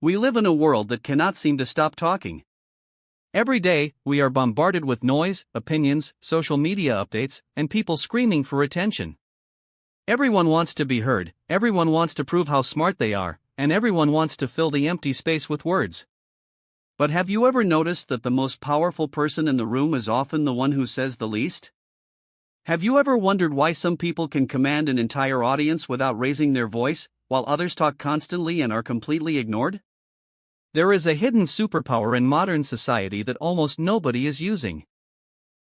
We live in a world that cannot seem to stop talking. Every day, we are bombarded with noise, opinions, social media updates, and people screaming for attention. Everyone wants to be heard, everyone wants to prove how smart they are, and everyone wants to fill the empty space with words. But have you ever noticed that the most powerful person in the room is often the one who says the least? Have you ever wondered why some people can command an entire audience without raising their voice, while others talk constantly and are completely ignored? There is a hidden superpower in modern society that almost nobody is using.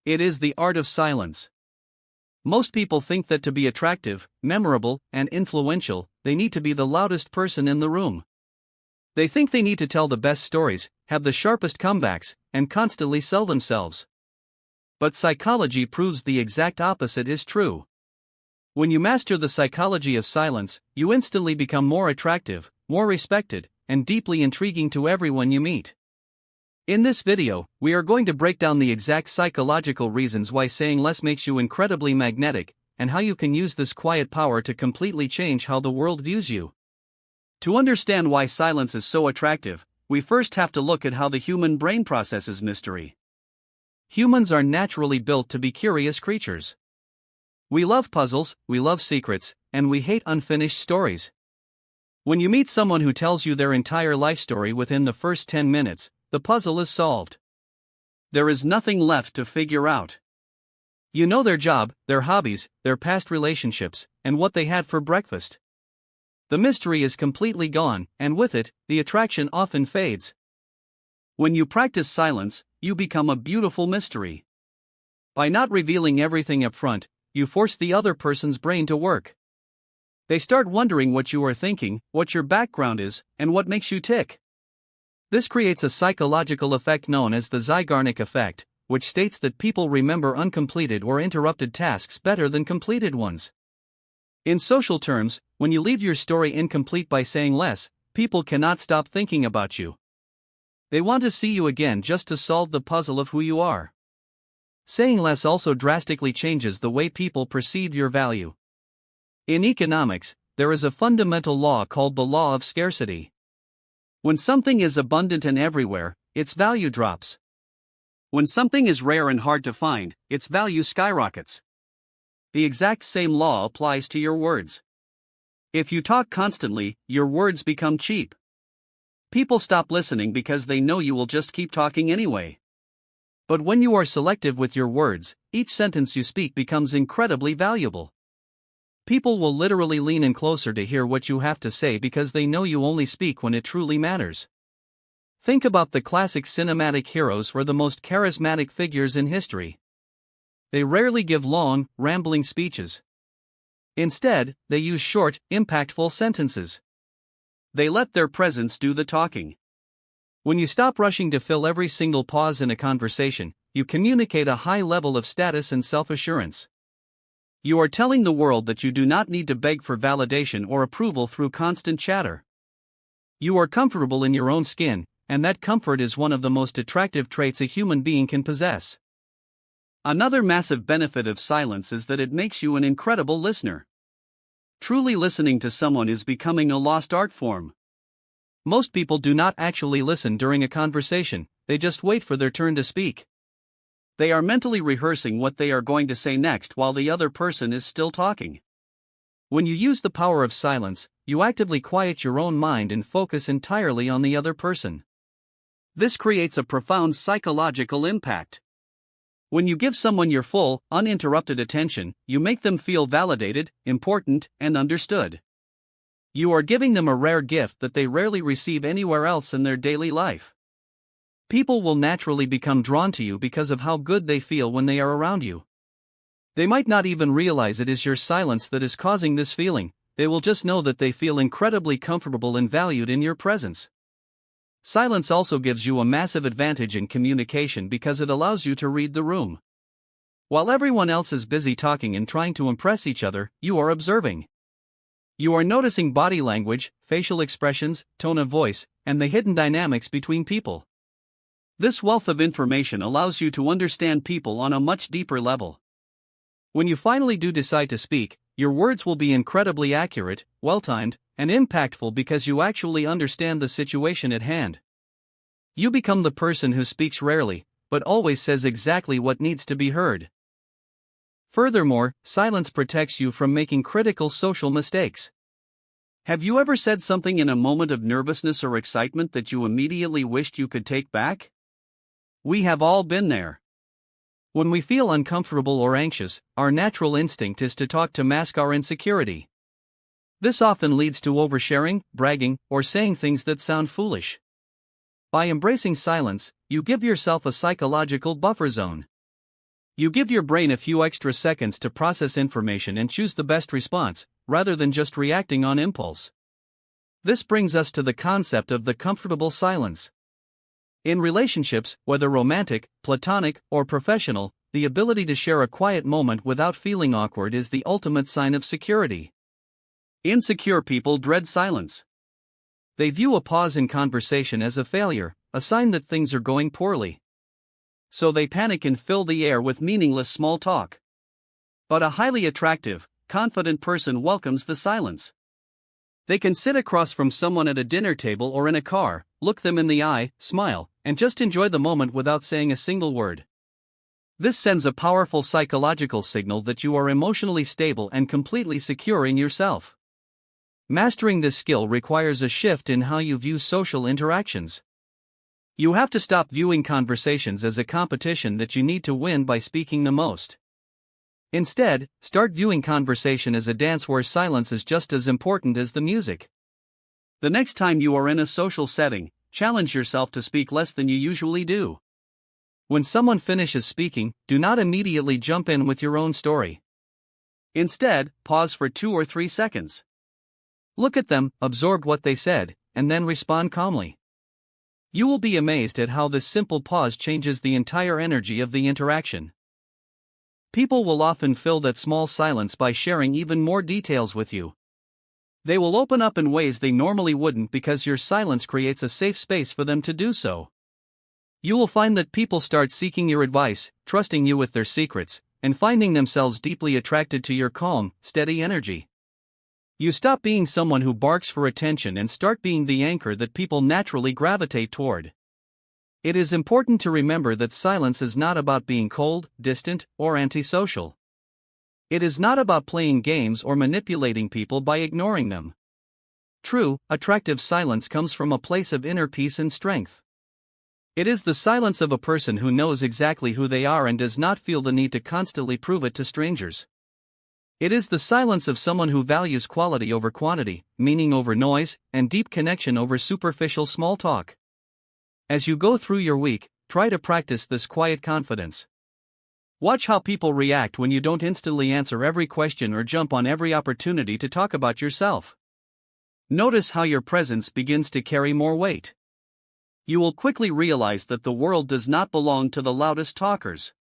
It is the art of silence. Most people think that to be attractive, memorable, and influential, they need to be the loudest person in the room. They think they need to tell the best stories, have the sharpest comebacks, and constantly sell themselves. But psychology proves the exact opposite is true. When you master the psychology of silence, you instantly become more attractive, more respected, and deeply intriguing to everyone you meet. In this video, we are going to break down the exact psychological reasons why saying less makes you incredibly magnetic, and how you can use this quiet power to completely change how the world views you. To understand why silence is so attractive, we first have to look at how the human brain processes mystery. Humans are naturally built to be curious creatures. We love puzzles, we love secrets, and we hate unfinished stories. When you meet someone who tells you their entire life story within the first 10 minutes, the puzzle is solved. There is nothing left to figure out. You know their job, their hobbies, their past relationships, and what they had for breakfast. The mystery is completely gone, and with it, the attraction often fades. When you practice silence, you become a beautiful mystery. By not revealing everything up front, you force the other person's brain to work. They start wondering what you are thinking, what your background is, and what makes you tick. This creates a psychological effect known as the Zeigarnik effect, which states that people remember uncompleted or interrupted tasks better than completed ones. In social terms, when you leave your story incomplete by saying less, people cannot stop thinking about you. They want to see you again just to solve the puzzle of who you are. Saying less also drastically changes the way people perceive your value. In economics, there is a fundamental law called the law of scarcity. When something is abundant and everywhere, its value drops. When something is rare and hard to find, its value skyrockets. The exact same law applies to your words. If you talk constantly, your words become cheap. People stop listening because they know you will just keep talking anyway. But when you are selective with your words, each sentence you speak becomes incredibly valuable. People will literally lean in closer to hear what you have to say because they know you only speak when it truly matters. Think about the classic cinematic heroes or the most charismatic figures in history. They rarely give long, rambling speeches. Instead, they use short, impactful sentences. They let their presence do the talking. When you stop rushing to fill every single pause in a conversation, you communicate a high level of status and self-assurance. You are telling the world that you do not need to beg for validation or approval through constant chatter. You are comfortable in your own skin, and that comfort is one of the most attractive traits a human being can possess. Another massive benefit of silence is that it makes you an incredible listener. Truly listening to someone is becoming a lost art form. Most people do not actually listen during a conversation, they just wait for their turn to speak. They are mentally rehearsing what they are going to say next while the other person is still talking. When you use the power of silence, you actively quiet your own mind and focus entirely on the other person. This creates a profound psychological impact. When you give someone your full, uninterrupted attention, you make them feel validated, important, and understood. You are giving them a rare gift that they rarely receive anywhere else in their daily life. People will naturally become drawn to you because of how good they feel when they are around you. They might not even realize it is your silence that is causing this feeling, they will just know that they feel incredibly comfortable and valued in your presence. Silence also gives you a massive advantage in communication because it allows you to read the room. While everyone else is busy talking and trying to impress each other, you are observing. You are noticing body language, facial expressions, tone of voice, and the hidden dynamics between people. This wealth of information allows you to understand people on a much deeper level. When you finally do decide to speak, your words will be incredibly accurate, well-timed, and impactful because you actually understand the situation at hand. You become the person who speaks rarely, but always says exactly what needs to be heard. Furthermore, silence protects you from making critical social mistakes. Have you ever said something in a moment of nervousness or excitement that you immediately wished you could take back? We have all been there. When we feel uncomfortable or anxious, our natural instinct is to talk to mask our insecurity. This often leads to oversharing, bragging, or saying things that sound foolish. By embracing silence, you give yourself a psychological buffer zone. You give your brain a few extra seconds to process information and choose the best response, rather than just reacting on impulse. This brings us to the concept of the comfortable silence. In relationships, whether romantic, platonic, or professional, the ability to share a quiet moment without feeling awkward is the ultimate sign of security. Insecure people dread silence. They view a pause in conversation as a failure, a sign that things are going poorly. So they panic and fill the air with meaningless small talk. But a highly attractive, confident person welcomes the silence. They can sit across from someone at a dinner table or in a car, look them in the eye, smile, and just enjoy the moment without saying a single word. This sends a powerful psychological signal that you are emotionally stable and completely secure in yourself. Mastering this skill requires a shift in how you view social interactions. You have to stop viewing conversations as a competition that you need to win by speaking the most. Instead, start viewing conversation as a dance where silence is just as important as the music. The next time you are in a social setting, challenge yourself to speak less than you usually do. When someone finishes speaking, do not immediately jump in with your own story. Instead, pause for 2 or 3 seconds. Look at them, absorb what they said, and then respond calmly. You will be amazed at how this simple pause changes the entire energy of the interaction. People will often fill that small silence by sharing even more details with you. They will open up in ways they normally wouldn't because your silence creates a safe space for them to do so. You will find that people start seeking your advice, trusting you with their secrets, and finding themselves deeply attracted to your calm, steady energy. You stop being someone who barks for attention and start being the anchor that people naturally gravitate toward. It is important to remember that silence is not about being cold, distant, or antisocial. It is not about playing games or manipulating people by ignoring them. True, attractive silence comes from a place of inner peace and strength. It is the silence of a person who knows exactly who they are and does not feel the need to constantly prove it to strangers. It is the silence of someone who values quality over quantity, meaning over noise, and deep connection over superficial small talk. As you go through your week, try to practice this quiet confidence. Watch how people react when you don't instantly answer every question or jump on every opportunity to talk about yourself. Notice how your presence begins to carry more weight. You will quickly realize that the world does not belong to the loudest talkers.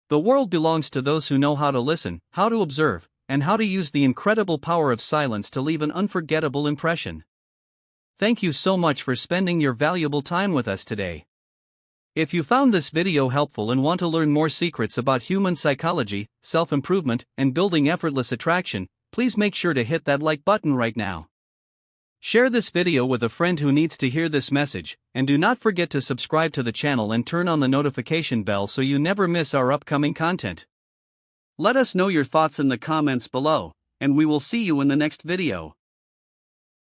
The world belongs to those who know how to listen, how to observe, and how to use the incredible power of silence to leave an unforgettable impression. Thank you so much for spending your valuable time with us today. If you found this video helpful and want to learn more secrets about human psychology, self-improvement, and building effortless attraction, please make sure to hit that like button right now. Share this video with a friend who needs to hear this message, and do not forget to subscribe to the channel and turn on the notification bell so you never miss our upcoming content. Let us know your thoughts in the comments below, and we will see you in the next video.